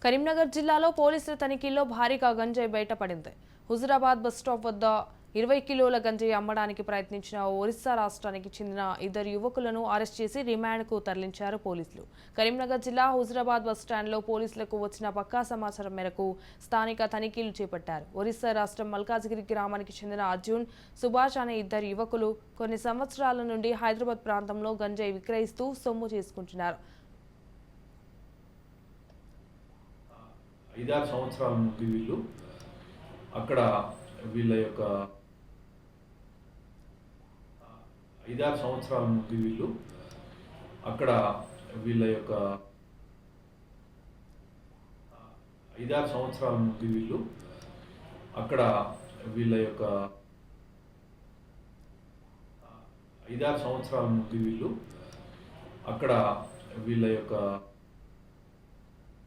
కరీంనగర్ జిల్లాలో పోలీసుల తనిఖీల్లో భారీగా గంజాయి బయటపడింది. హుజురాబాద్ బస్టాప్ వద్ద 20 కిలోల గంజాయి అమ్మడానికి ప్రయత్నించిన ఒరిస్సా రాష్ట్రానికి చెందిన ఇద్దరు యువకులను అరెస్ట్ చేసి రిమాండ్కు తరలించారు పోలీసులు. కరీంనగర్ జిల్లా హుజురాబాద్ బస్టాండ్లో పోలీసులకు వచ్చిన పక్కా సమాచారం మేరకు స్థానిక తనిఖీలు చేపట్టారు. ఒరిస్సా రాష్ట్రం మల్కాజ్గిరి గ్రామానికి చెందిన అర్జున్, సుభాష్ అనే ఇద్దరు యువకులు కొన్ని సంవత్సరాల నుండి హైదరాబాద్ ప్రాంతంలో గంజాయి విక్రయిస్తూ సొమ్ము చేసుకుంటున్నారు. 5-6 సంవత్సరాల నుండి వీళ్ళు అక్కడ వీళ్ళ యొక్క 5-6 సంవత్సరాల నుండి వీళ్ళు అక్కడ వీళ్ళ యొక్క 5-6 సంవత్సరాల నుండి వీళ్ళు అక్కడ వీళ్ళ యొక్క 5-6 సంవత్సరాల నుండి వీళ్ళు అక్కడ వీళ్ళ యొక్క